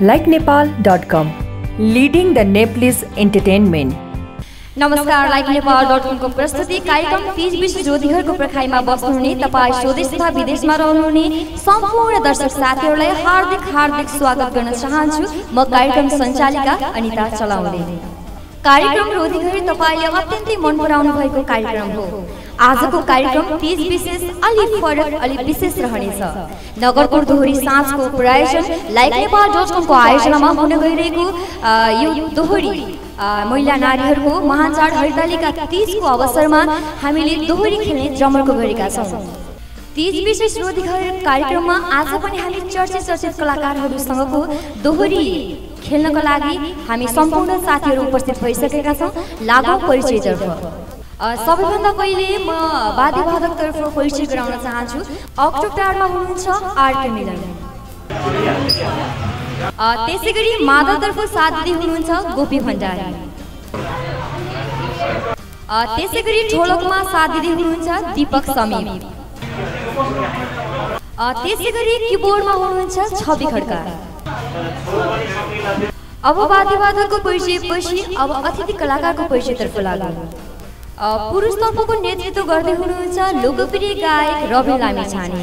likenepal.com, leading the Nepalese entertainment. नमस्कार, likenepal.com को प्रस्तुति कार्यक्रम तीज विशेष ज्योतिहरुको प्रखाइमा बस्नुहुने तपाई स्वदेश तथा विदेशमा रहनुहुने सम्पूर्ण दर्शक साथीहरुलाई हार्दिक स्वागत गर्न चाहन्छु। म कार्यक्रम सञ्चालिका अनिता चलाउने। कार्यक्रम रोधीघरी तपाईले अत्यन्तै मन पराउनु भएको कार्यक्रम हो। आजको कार्यक्रम तीज विशेष अलि फरक अलि विशेष रहनेछ। नगरकोट दोहोरी साँझको प्रायोजन likenepal.com को आयोजनामा हुन गइरहेको यो दोहोरी महिला नारीहरूको महान चाड हरितालिका तीजको अवसरमा हामीले दोहोरी खेल्ने जमर्को गरेका छौं। तीज विशेष रोधीघर कार्यक्रममा आज पनि हामी चर्चित कलाकारहरूसँगको दोहोरी खेल्नको लागि हामी सम्पूर्ण साथीहरू उपस्थित भइसकेका छौं। लागौं परिचयतर्फ। सबैभन्दा पहिले म वाद्यवादकतर्फ परिचय गराउन चाहन्छु। अक्टोटारमा हुनुहुन्छ आरके मिलन। त्यसैगरी मादलतर्फ साथ दिँदै हुनुहुन्छ गोपी भण्डारी। त्यसैगरी ढोलकमा साथ दिँदै हुनुहुन्छ दीपक समीप। त्यसैगरी किबोर्डमा हुनुहुन्छ छवि खड्का। अब वाद्यवादकको परिचयपछि अब अतिथि कलाकारको परिचयतर्फ लागौं। पुरुषतर्फको नेतृत्व गर्दै हुनुहुन्छ लोकप्रिय गायक रवि लामिछाने।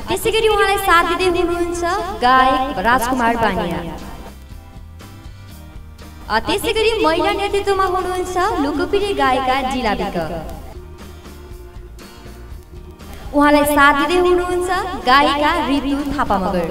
त्यसैगरी उहाँलाई साथ दिँदै हुनुहुन्छ गायक राजकुमार बानिया। त्यसैगरी महिला नेतृत्वमा हुनुहुन्छ लोकप्रिय गायिका जिला विक। उहाँलाई साथ दिँदै हुनुहुन्छ गायिका रितु थापा मगर।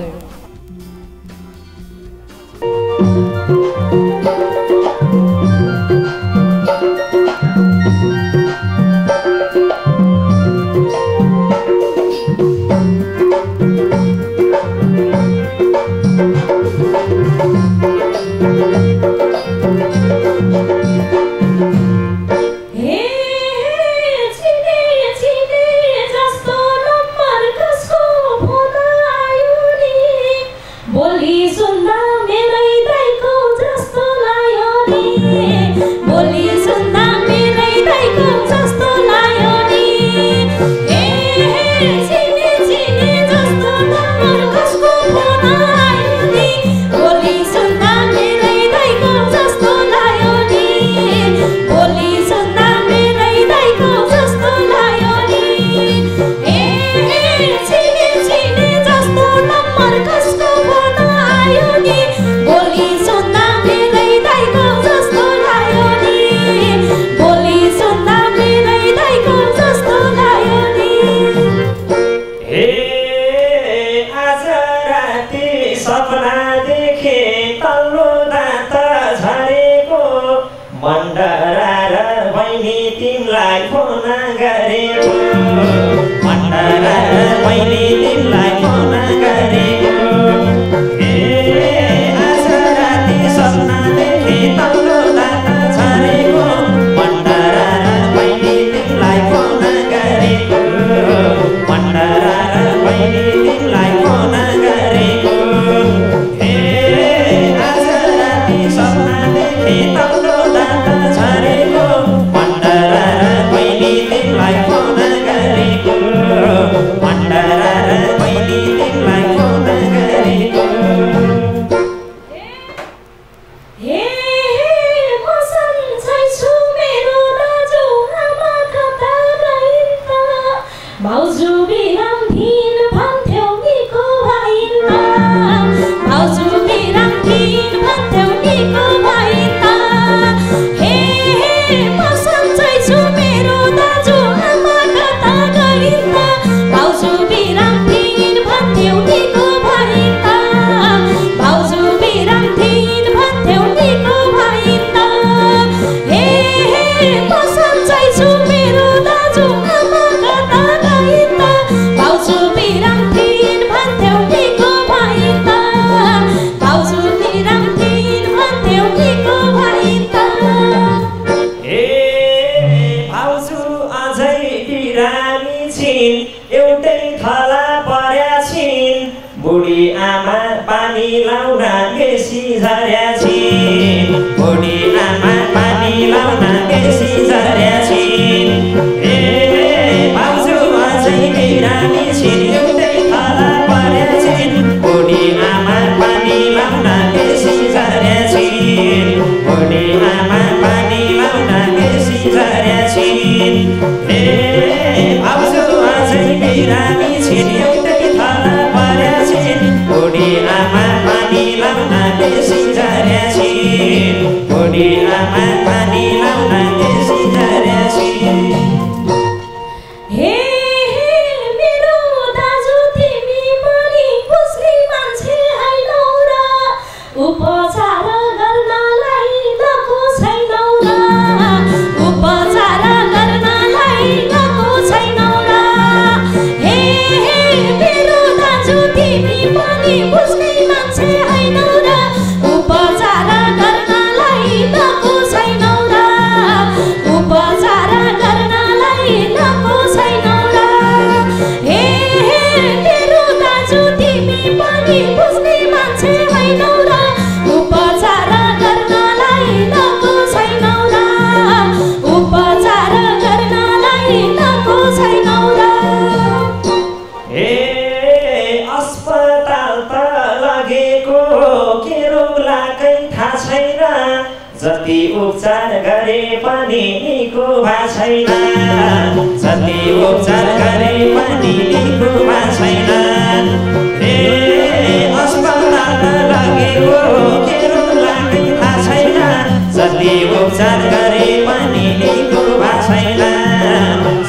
Biramicin, बिरामी छिन् एउटै थला पर्या छिन् बुढी आमा पानी लाउन बेसी झर्या छिन् बुढी आमा पानी लाउन बेसी झर्या छिन् हे मेरो दाजु तिमी पनि बुझ्ने मान्छे हैनौ र उपचार गर्नलाई नको छैनौ र उपचार गर्नलाई नको छैनौ र हे मेरो दाजु तिमी पनि बुझ्ने मान्छे हैनौ र उपचार गर्नलाई नको छैनौ र उपचार गर्नलाई नको छैनौ र हे मेरो दाजु तिमी पनि बुझ्ने मान्छे हैनौ र उपचार गर्नलाई नको छैनौ र उपचार गर्नलाई नको छैनौ र ए अस्पताल त लगेको के रोग लागै थाहा छैन जति उपचार गरे पनि निको भएको छैन जति उपचार गरे पनि निको भएको छैन ए अस्पताल लगेको के रोग लागै थाहा छैन जति उपचार गरे पनि निको भएको छैन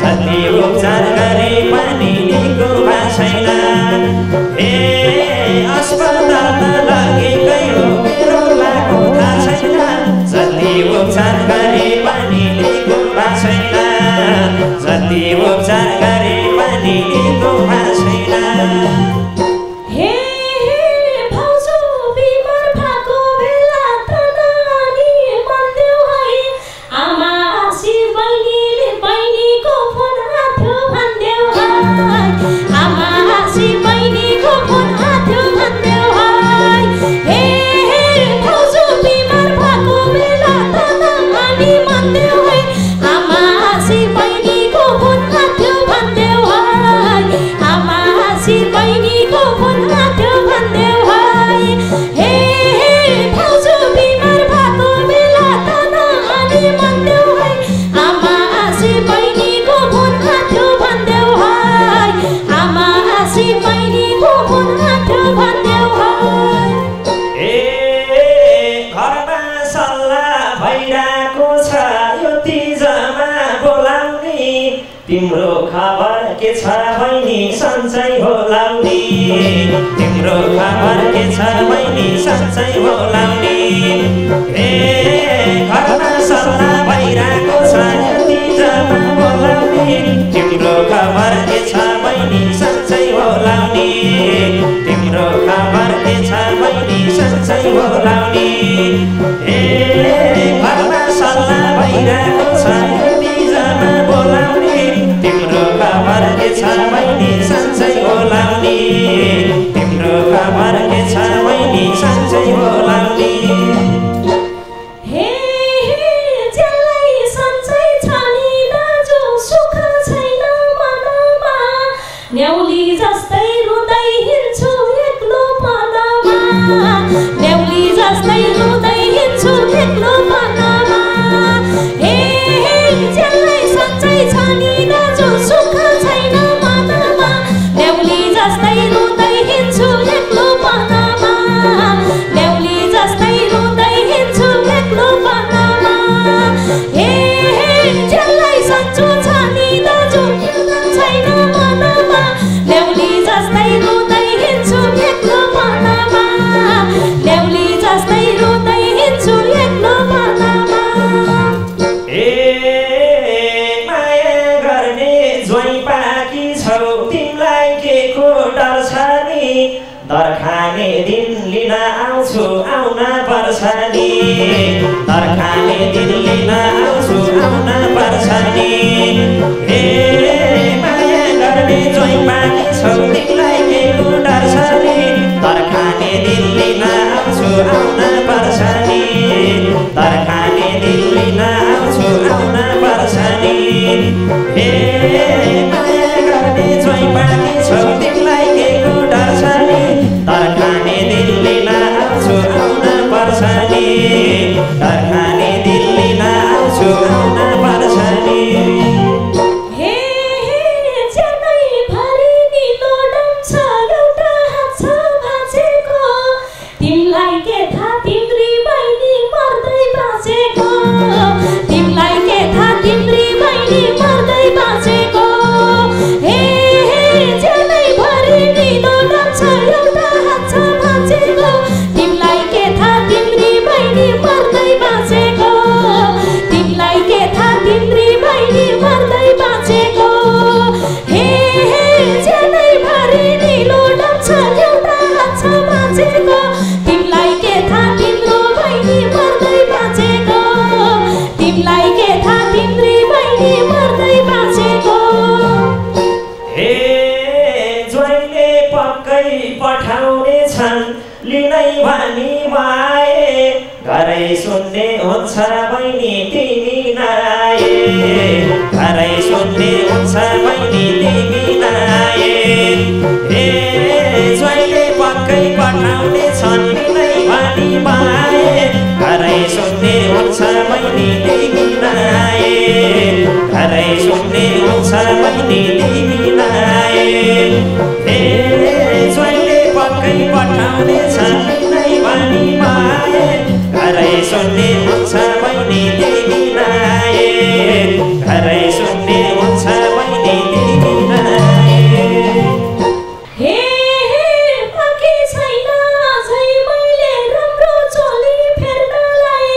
जति उपचार गरे पनि निको भएको छैन ए अस्पताल लगेकै हो मेरो लागु थाहा छैन जति उपचार गरे पनि निको भएको छैन जति उपचार गरे पनि निको भएको छैन हे भाउजू बिमार भएको बेला त नानी भन्देऊ है आमा आसी बहिनीले बहिनीको फोन हाथ्यो भन्देऊ है आमा आसी बहिनीको फोन हाथ्यो भन्देऊ है हे भाउजू बिमार भएको बेला त नानी भन्देऊ है आमा आसी बहिनीको फोन हाथ्यो भन्देऊ है आमा आसी बहिनीको फोन हाथ्यो भन्देऊ है हे भाउजू बिमार भएको बेला त नानी भन्देऊ है आमा आसी बहिनीको फोन हाथ्यो भन्देऊ है आमा आसी बहिनीको फोन हाथ्यो भन्देऊ है ए घरमा सल्लाह भइरहेको छ यो तिजमा बोलाउने तिम्रो खबर के छ बहिनी सन्चै बोलाउने तिम्रो खबर के छ बहिनी सन्चै बोलाउने ए घरमा सल्लाह भइरहेको छ यो तिजमा बोलाउने तिम्रो खबर के छ बहिनी सन्चै बोलाउने तिम्रो खबर के छ बहिनी सन्चै बोलाउने ए घरमा सल्लाह भइरहेको छ यो तिजमा बोलाउने तिम्रो खबर के छ बहिनी सन्चै बोलाउने तिम्रो खबर के छ बहिनी सन्चै बोलाउने हे जेलै सन्चै छ नि दाजु सुख छैन मनमा न्याउली जस्तै रुँदै हिँड्छु एक्लो पनमा न्याउली जस्तै रुँदै हिँड्छु एक्लो पनमा हे जेलै सन्चै छ नि दाजु सुख छैन मनमा न्याउली जस्तै रुँदै हिँड्छु एक्लो पनमा न्याउली जस्तै रुँदै हिँड्छु एक्लो पनमा हे जेलै सन्चो छ नि दाजु छैन मनमा न्याउली जस्तै रुँदै हिँड्छु एक्लो पनमा न्याउली जस्तै रुँदै हिँड्छु एक्लो पनमा ए माया गर्ने ज्वाइँ पाकी छौ तिमीलाई के को डर छ नि दर खाने दिन लिन आउँछु आउन पर्छ नि दर खाने दिन लिन आउँछु आउन पर्छ नि ए माया गर्ने ज्वाइँ पाकी छौ तिमीलाई के को डर छ नि दर खाने दिन लिन आउँछु आउन पर्छ नि दर खाने दिन लिन आउँछु आउन पर्छ नि हे माया गर्ने ज्वाइँ पाकी छौ तिमीलाई के को डर छ नि दर खाने दिन लिन आउँछु आउन पर्छ नि दर खाने दिन लिन आउँछु आउन पर्छ नि हे भनी माए घरै सुन्ने हुन्छ बहिनी तिमी नाए घरै सुन्ने हुन्छ बहिनी तिमी नाए ज्वाइँले पक्कै पठाउने छन् नै भनी माए घरै सुन्ने हुन्छ बहिनी तिमी नाए घरै सुन्ने हुन्छ बहिनी तिमी नाए ज्वाइँले पक्कै पठाउने छन् नै भनी माए घरै सुन्ने हुन्छ बहिनी तिमी नाए घरै सुन्ने हुन्छ बहिनी तिमी नाए हे बाँकी छैन अझै मैले राम्रो चोली फेर्नलाई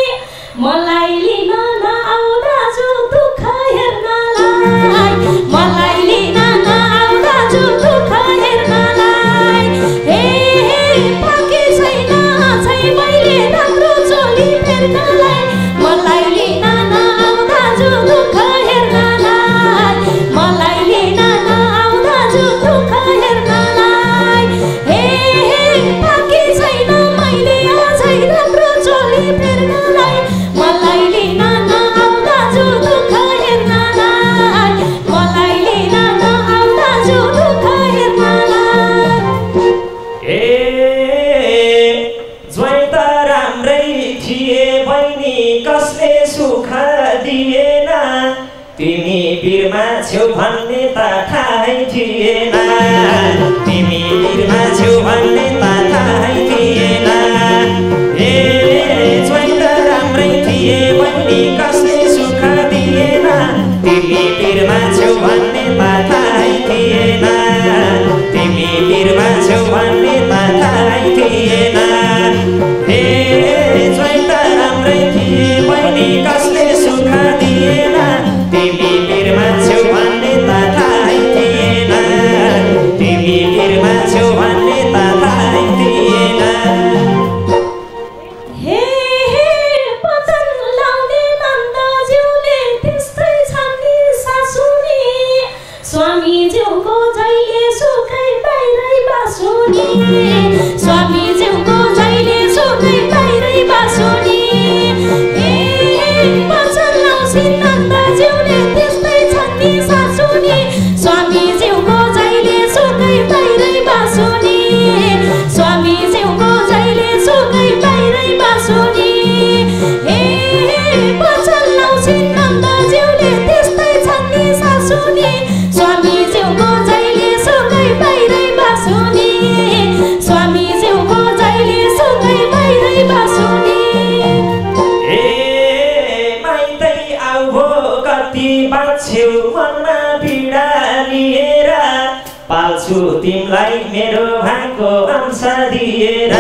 मलाई लिन नआउ दाजु दुःख हेर्नलाई मलाई लिन नआउ दाजु दुःख हेर्नलाई हे बाँकी छैन अझै मैले राम्रो चोली फेर्नलाई मलाई लिन नआउ दाजु दुःख हेर्नलाई मलाई लिन नआउ दाजु दुःख हेर्नलाई हे बाँकी छैन मैले अझै राम्रो चोली फेर्नलाई मलाई लिन नआउ दाजु दुःख हेर्नलाई मलाई लिन नआउ दाजु दुःख हेर्नलाई ज्वाइँ त राम्रै थिए बहिनी कसले सुख दिएन तिमी बिरमा छेउ भन्ने त थाहै थिएन तिमी बिरमा छेउ भन्ने त थाहै थिएन ज्वाइँ त राम्रै थिए बहिनी कसले सुख दिएन तिमी बिरमा छेउ भन्ने त थाहै थिएन तिमी बिरमा छेउ भन्ने त थाहै थिएन ज्वाइँ त राम्रै थिए बहिनी कसले सुख दिएन तिमी बिरमा छेउ भन्ने त थाहै थिएन तिमी बिरमा छेउ भन्ने त थाहै थिएन हे पतन लाउने नन्दज्यूले त्यस्तै छन् नि सासुनी स्वामीज्यूको जहिले सुकै बाहिरै बासुनी स्वामीज्यूको जहिले सुकै बाहिरै बासुनी हे पतन लाउँछिन् नन्दज्यूले त्यस्तै छन् नि सासुनी स्वामीज्यूको जहिले सुकै बाहिरै बासुनी स्वामीज्यूको जहिले सुकै बाहिरै बासुनी हे पछल लाउँछिन् नन्दज्यूले त्यस्तै छन् नि सासुनी स्वामीज्यूको जहिले सुकै बाहिरै बासुनी स्वामीज्यूको जहिले सुकै बाहिरै बासुनी माइतै आऊ भो कति बाँच्छेउ मनमा पीडा लिएर पाल्छु तिमीलाई मेरो भागको अंश दिएर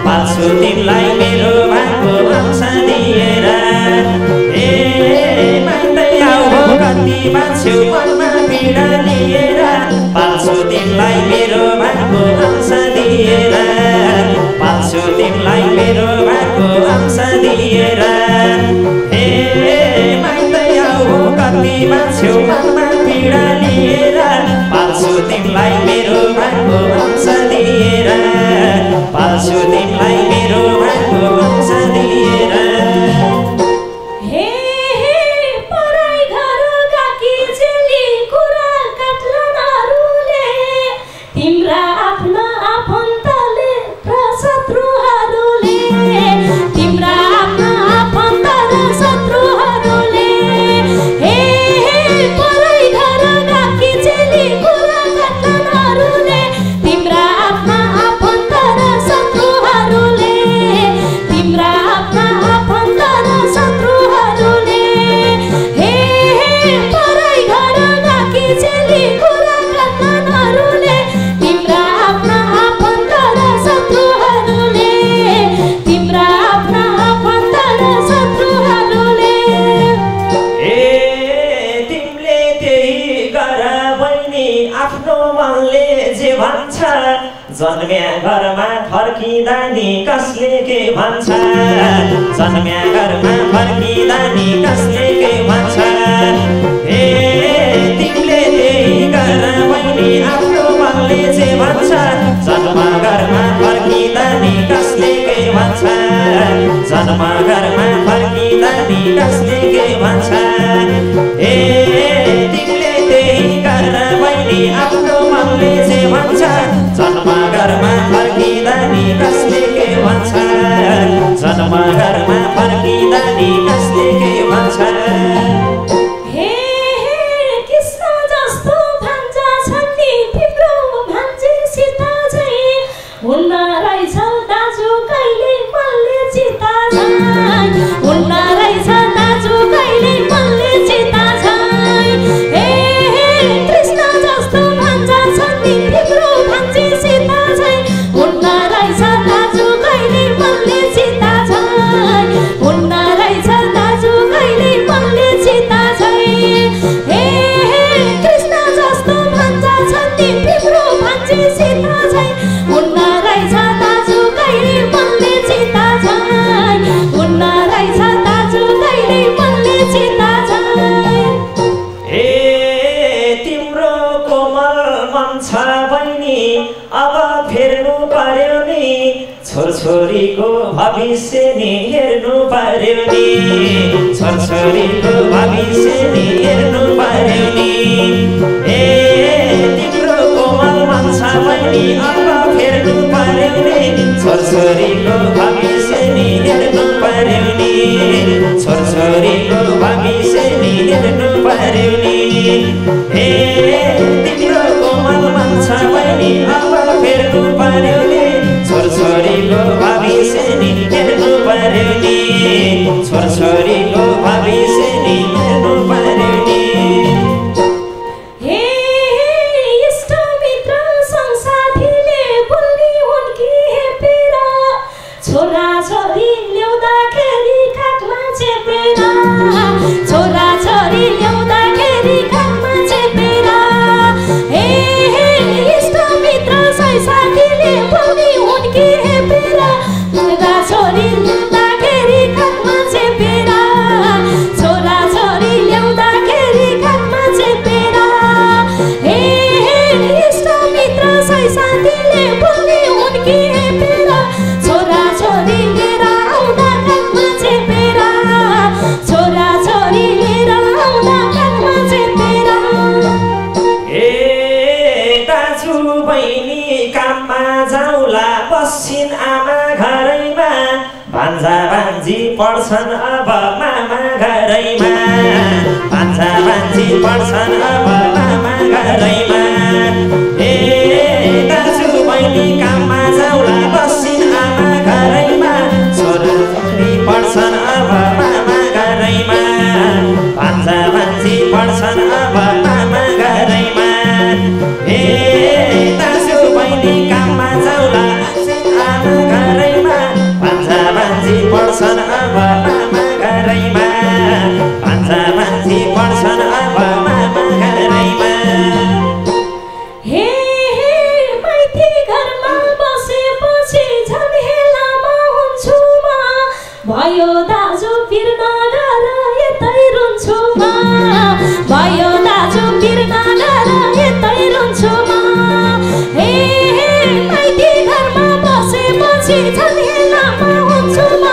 पाल्छु तिमीलाई मेरो भागको अंश दिएर माइतै आऊ भो कति बाँच्छेउ मनमा पीडा लिएर पाल्छु तिमीलाई मेरो भागको अंश दिएर पाल्छु तिमीलाई मेरो भागको अंश दिएर माइतै आऊ भो कति बाँच्छेउ मनमा पीडा लिएर पाल्छु तिमीलाई मेरो भागको अंश दिएर पाल्छु तिमीलाई मेरो भागको अंश दिएर हे पराई घर गाकी चेली कुरा काट्लनहरूले तिम्रा आफ्ना आफन्तले र शत्रुहरूले तिम्रा आफ्ना आफन्त र शत्रुहरूले हे पराई घर गाकी चेली कुरा काट्लनहरूले तिम्रा आफ्ना आफन्त र शत्रुहरूले तिम्रा आफ्ना आफन्त र शत्रुहरूले हे पराई घर गाकी चेली कुरा काट्लनहरूले तिम्रा आफ्ना आफन्त र शत्रुहरूले तिम्रा आफ्ना आफन्त र शत्रुहरूले तिमीले त्यही गर बहिनी आफ्नो मनले जे भन्छ जन्म्या घरमा फर्किँदा नि कसले के भन्छ जन्म्या घरमा फर्किँदा नि कसले के भन्छ तिमीले त्यही गर बहिनी आफ्नो मनले जे भन्छ जन्म घरमा फर्किँदा नि जन्म घरमा फर्किँदा नि कसले के भन्छ ए तिमीले त्यही गर बहिनी आफ्नो मनले जे भन्छ जन्म घरमा फर्किँदा नि कसले के भन्छ जन्म घरमा फर्किँदा नि कसले के भन्छ छोरीको भविष्य नि हेर्नु पर्यो नि छोरीको भविष्य नि हेर्नु पर्यो नि ए तिम्रो कोमल मन छ बहिनी अब फेर्नु पर्यो नि छोरीको भविष्य नि हेर्नु पर्यो नि छोरीको भविष्य नि हेर्नु पर्यो नि ए तिम्रो कोमल मन छ बहिनी अब फेर्नु पर्यो नि छोरीको भविष्य नि हेर्नु पर्यो नि छोरीको भविष्य नि हेर्नु पर्यो नि हे इष्ट मित्र संसाथीले बोल्ने हुन् कि हेपेर छोरा छोरी ल्याउँदाखेरि काखमा चेपेर छोरा छोरी ल्याउँदाखेरि काखमा चेपेर हे इष्ट मित्र संसाथीले बोल्ने हुन् कि हेपेर छोरा छोरी ल्याउँदाखेरि काखमा चेपेर छोरा छोरी ल्याउँदाखेरि काखमा चेपेर हे इष्ट मित्र साथीले बोल्ने हुन् कि हेपेर छोरा छोरी लिएर आउँदा काखमा चेपेर छोरा छोरी लिएर आउँदा काखमा चेपेर ए दाजु बहिनी काममा जाउला बस्छिन् आमा घरैमा भान्जा भान्जी पढ्छन् अब मामा घरैमा भान्जा भान्जी पढ्छन् अब मामा घरैमा ए दाजु बहिनी काममा जाउला बस्छिन् आमा घरैमा छोरा छोरी पढ्छन् अब मामा घरैमा भान्जा भान्जी पढ्छन् अब मामा घरैमा ए दाजु बहिनी काममा जाउला आमा घरैमा भान्जा भान्जी पढ्छन् अब मामा घरैमा भान्जा भान्जी पढ्छन् अब मामा घरैमा हे माइती घरमा बसेपछि झन् हेलामा हुन्छु म भयो दाजु पिर नगर यतै रुन्छु म भयो दाजु पिर नगर यतै रुन्छु म हे माइती घरमा बसेपछि झन् हेलामा हुन्छु म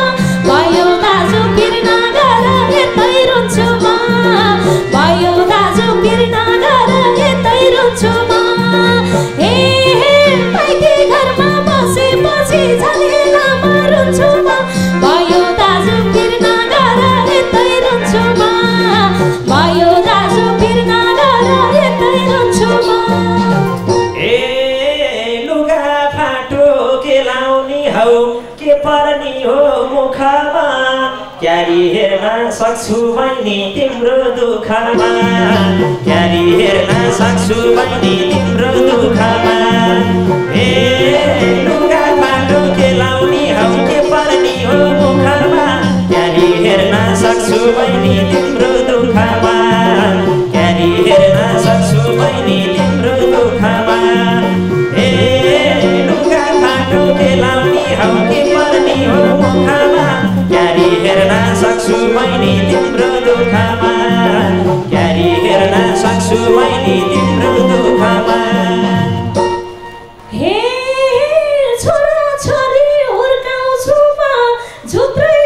भयो दाजु पिर नगर यतै रुन्छु म भयो दाजु पिर नगर यतै रुन्छु म हे माइती घरमा बसेपछि झन् हेलामा रुन्छु म भयो दाजु पिर नगर यतै रुन्छु म भयो दाजु पिर नगर यतै रुन्छु म ए लुगा फाटो के लाउने हौ के पर्ने हो मुखमा क्यारी हेर्न सक्छु बहिनी तिम्रो दुःखमा क्यारी हेर्न सक्छु बहिनी तिम्रो दुःखमा ए लुगा फाटो के लाउने हौ के पर्ने हो मुखमा क्यारी हेर्न सक्छु बहिनी तिम्रो दुःखमा क्यारी हेर्न सक्छु बहिनी तिम्रो दुःखमा ए लुगा फाटो के लाउने हौ के पर्ने हो मुखमा क्यारी हेर्न सक्छु बहिनी तिम्रो दुःखमा क्यारी हेर्न सक्छु बहिनी तिम्रो दुःखमा हे छोरा छोरी हुर्काउँछु म झुत्रै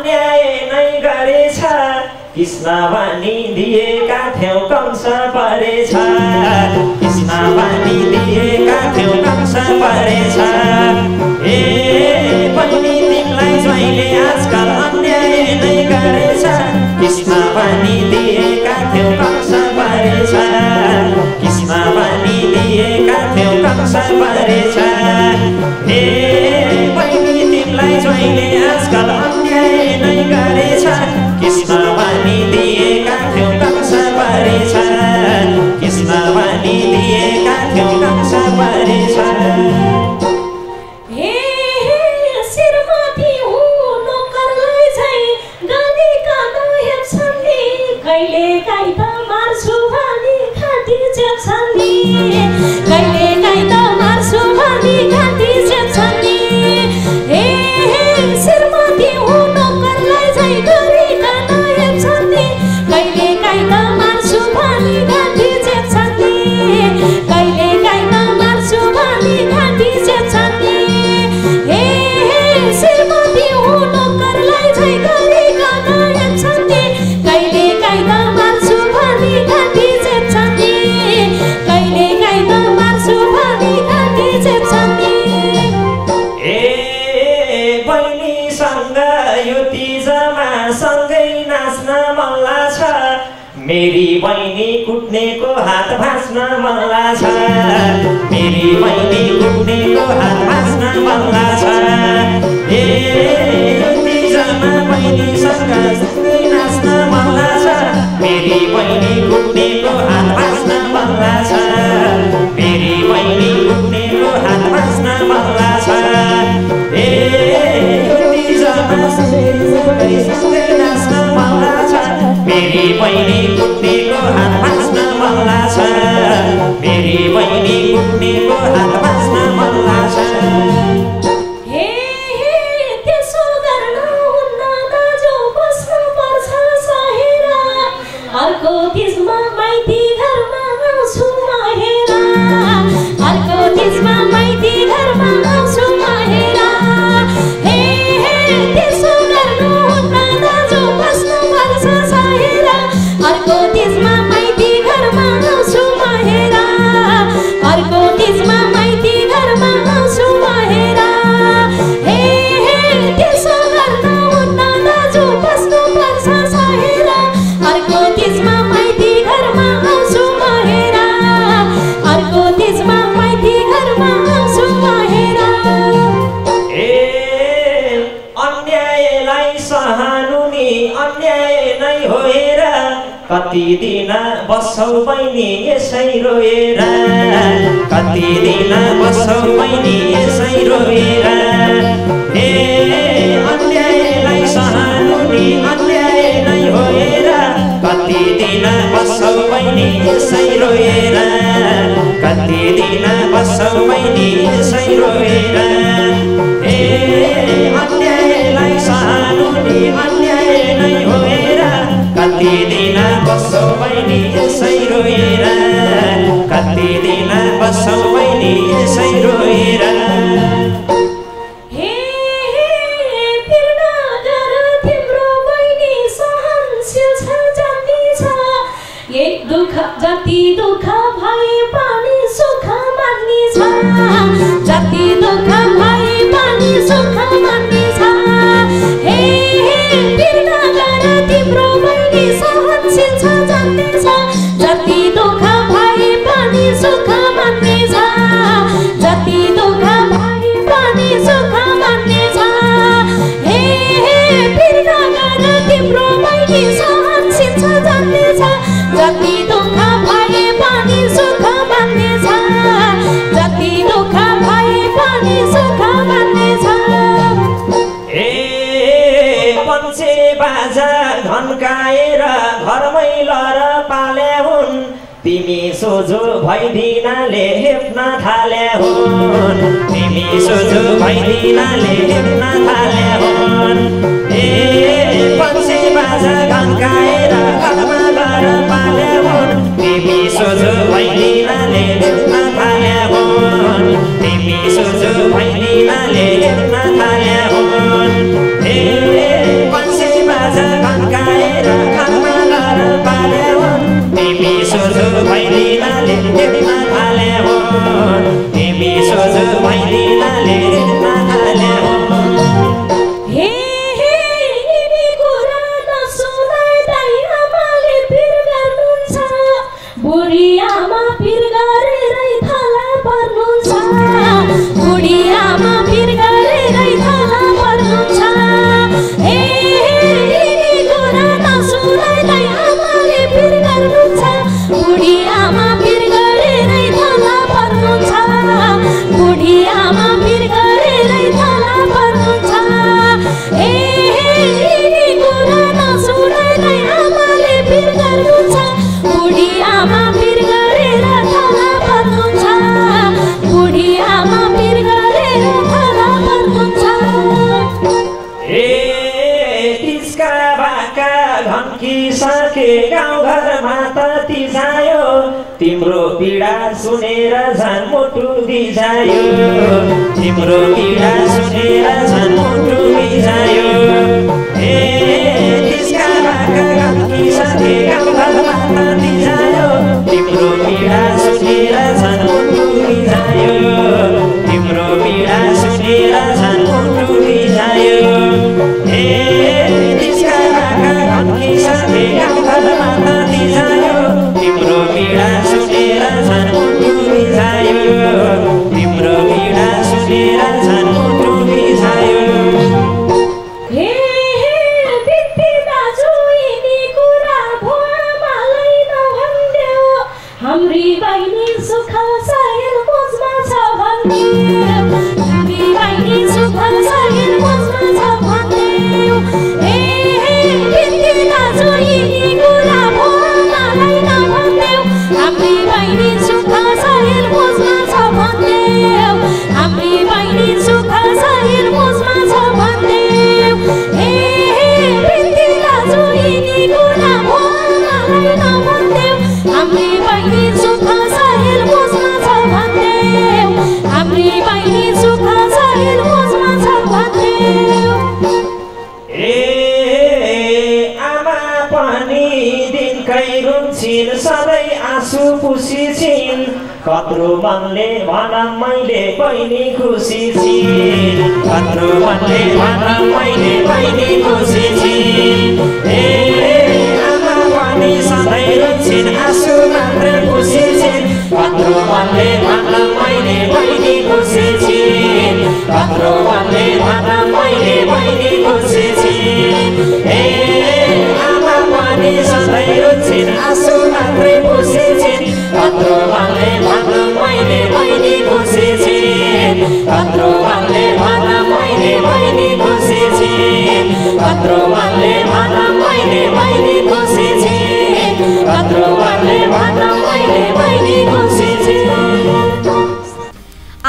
अन्याय नै गरेछ कृष्ण भनिदिएका थियौ कंस परेछ कृष्ण भनिदिएका थियौ कंस परेछ ए बहिनी तिमीलाई ज्वाइँले आजकल अन्याय नै गरेछ कृष्ण भनिदिएका थियौ कंस परेछ कृष्ण भनिदिएका थियौ कंस परेछ ए बहिनी तिमीलाई ज्वाइँले आजकल अन्याय नै गरेछ कृष्ण भनिदिएका थियौ कंस परेछ कृष्ण भनिदिएका थियौ कंस परेछ कहिले काहीँ त मार्छु भनी खाटी चेप्छन् नि कहिले काहीँ त मार्छु भनी खाटी चेप्छन् नि हे श्रीमती हुँ नोकरलाई झै गरिकन हेप्छन् नि कहिले काहीँ त मार्छु भनी खाटी चेप्छन् नि कहिले काहीँ त मार्छु भनी खाटी चेप्छन् नि हे श्रीमती हुँ नोकरलाई झै गरिकन हेप्छन् नि कहिले काहीँ त मार्छु भनी खाटी चेप्छन् नि कहिले काहीँ त मार्छु भनी खाटी चेप्छन् नि ए बहिनीसँग यो तीजमा सँगै नाच्न मन लाग्छ मेरी बहिनी कुट्नेको हात भाँच्न मन लाग्छ मेरी बहिनी कुट्नेको हात भाँच्न मन लाग्छ ए यो तीजमा बहिनीसँग सँगै नाच्न मन लाग्छ मेरी बहिनी कुट्नेको हात भाँच्न मन लाग्छ मेरी बहिनी कुट्नेको हात भाँच्न मन लाग्छ ए यो तीजमा सँगै नाच्न मन लाग्छ मेरी बहिनी कुट्नेको हात भाँच्न मन लाग्छ मेरी बहिनी कुट्नेको हात भाँच्न मन लाग्छ हे त्यसो गर्न हुन्न दाजु बस्नु पर्छ सहेर अर्को तीजमा माइती घरमा आउँछु म हेर अर्को तीजमा माइती घरमा आउँछु म हेर हे त्यसो गर्नु हुन्न दाजु बस्नु पर्छ सहेर अर्को तीजमा माइती घरमा आउँछु म हेर अर्को तीजमा माइती घरमा आउँछु म हेर हे त्यसो गर्नु हुन्न दाजु बस्नु पर्छ सहेर अर्को तीजमा माइती घरमा आउँछु म हेर अर्को तीजमा माइती घरमा आउँछु म हेर ए अन्यायलाई सहनु नि अन्याय नै हो हेर कति दिन बस्छौ बहिनी यसै रोएर कति दिन बस्छौ बहिनी यसै रोएर ए अन्यायलाई सहनु नि अन्याय नै हो हेर कति दिन बस्छौ बहिनी यसै रोएर कति दिन बस्छौ बहिनी यसै रोएर ए अन्यायलाई सहनु नि अन्याय नै हो हेर कति दिन बस्छौ बहिनी यसै रोएर कति दिन बस्छौ बहिनी यसै रोएर हे पिर्ना गर तिम्रो बहिनी सहनशील छ जति छ यही दुःख जति दुःख भए पनि सुख मान्ने छ जति दुःख भए पनि सुख मान्ने छ हे पिर्ना गर तिम्रो बहिनी सहनशील छ जति छ जति दुःख भए पनि सुख मान्ने छ जति दुःख भए पनि सुख मान्ने छ हे पिर्ना गर तिम्रो बहिनी सहनशील छ जति छ जति दुःख भए पनि सुख मान्ने छ जति दुःख भए पनि सुख मान्ने छ ए पञ्चे बाजा धन्काएर घरमै लर पाले हुन् तिमी सोझो भइदिनाले हेप्न थाले हुन् तिमी सोझो भइदिनाले हेप्न थाले हुन् ए पञ्चे बाजा धन्काएर घरमा लर पाले हुन् तिमी सोझो भइदिनाले हेप्न थाले हुन् तिमी सोझो भइदिनाले हेप्न थाले हुन् ए भैदिनाले देख्न थाले हो तिमी सोझो भैदिनाले देख्न थाले हो हे हे यिनी कुरा नसुनाइदै आमाले पिर गर्नुहुन्छ बुढी आमा पिर गरेरै थला पर्नुहुन्छ बुढी आमा पिर गरेरै थला पर्नुहुन्छ हे यिनी कुरा नसुनाइदै आमाले पिर गर्नुहुन्छ बुढी आमा पिर गरेरै थला पर्नुहुन्छ बुढी आमा पिर गरेरै थला पर्नुहुन्छ हे यिनी कुरा नसुनाइदै आमाले पिर गर्नुहुन्छ बुढी आमा पिर गरेर थला पर्नुहुन्छ बुढी आमा पिर गरेर थला पर्नुहुन्छ ए तिसका भाका घम्किसके गाउँघरमा तति जायो तिम्रो पीडा सुनेर झन् मुटु बिजायो तिम्रो पीडा सुनेर झन् मुटु बिजायो ए तिसका भाका घम्किसके गाउँघरमा तति जायो तिम्रो पीडा सुनेर झन् मुटु बिजायो तिम्रो पीडा सुनेर झन् मुटु बिजायो ए तिसका भाका घम्किसके गाउँघरमा तति जायो तिम्रो पीडा सुनेर झन् मुटु बिजायो तिम्रो पीडा सुनेर झन् मुटु बिजायो हे बित्ती दाजु यिनी कुरा भोरमालै नभन्देऊ हाम्री बहिनी सुख सहेल मोजमा छ भन्देऊ हाम्री बहिनी सुख सहेल मोजमा छ भन्देऊ हे बित्ती दाजु यिनी कुरा भोरमालै नभन्देऊ हाम्री बहिनी सुख सहेल मोजमा छ भन्देऊ हाम्री बहिनी सुख सहेल मोजमा छ भन्देऊ हे बित्ती दाजु यिनी कुरा भोरमालै नभन्देऊ हाम्री बहिनी सुख सहेल मोजमा छ भन्देऊ हाम्री बहिनी सुख सहेल मोजमा छ भन्देऊ ए आमा पनि दिनकै रुन्छिन् सधैँ आँसु पुसिन्छिन् कत्रो मनले भनम मैले बहिनी खुसी छिन् कत्रो मनले भनम मैले बहिनी खुसी छिन् ए आमा पनि सधैँ रुन्छिन् आँसु मात्रै पुसिन्छिन् कत्रो मनले भनम मैले बहिनी खुसी छिन् कत्रो मनले भनम मैले बहिनी खुसी छिन् ए आमा पनि सधैँ रुन्छिन् आँसु मात्रै पुसिन्छिन् कत्रो मनले भनम मैले बहिनी खुसी छिन् कत्रो मनले भनम मैले बहिनी खुसी छिन् कत्रो मनले भनम मैले बहिनी खुसी छिन् कत्रो मनले भनम मैले बहिनी खुसी छिन्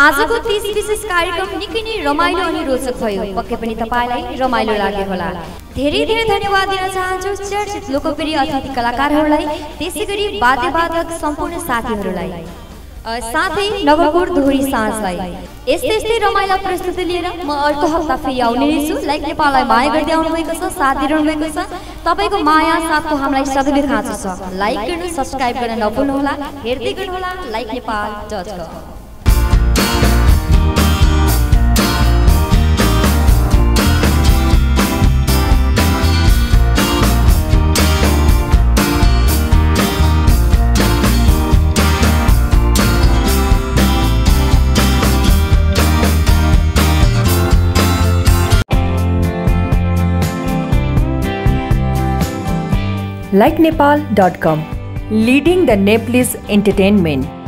आजको 30 विशेष कार्यक्रम निकै नै रमाइलो अनि रोचक भयो। पक्कै पनि तपाईलाई रमाइलो लाग्यो होला। धेरै धेरै धन्यवाद दिन चाहन्छु चर्चित लोकप्रिय अतिथि कलाकारहरूलाई, त्यसैगरी वाद्यवादक सम्पूर्ण साथीहरूलाई, साथै नगरकोट दोहोरी साँझलाई। यस्तै रमाइलो प्रस्तुति लिएर म अर्को हप्ता फेरि आउने नै छु। लाइक नेपाललाई माया गर्दै आउनुभएको छ, साथ दिइरहनु भएको छ। तपाईको माया साथको हामीलाई सधैँ खाँचो छ। लाइक गर्न, सब्स्क्राइब गर्न नभुल्नुहोला। हेर्दै गर्नुहोला likenepal.com। likenepal.com, leading the Nepalese entertainment.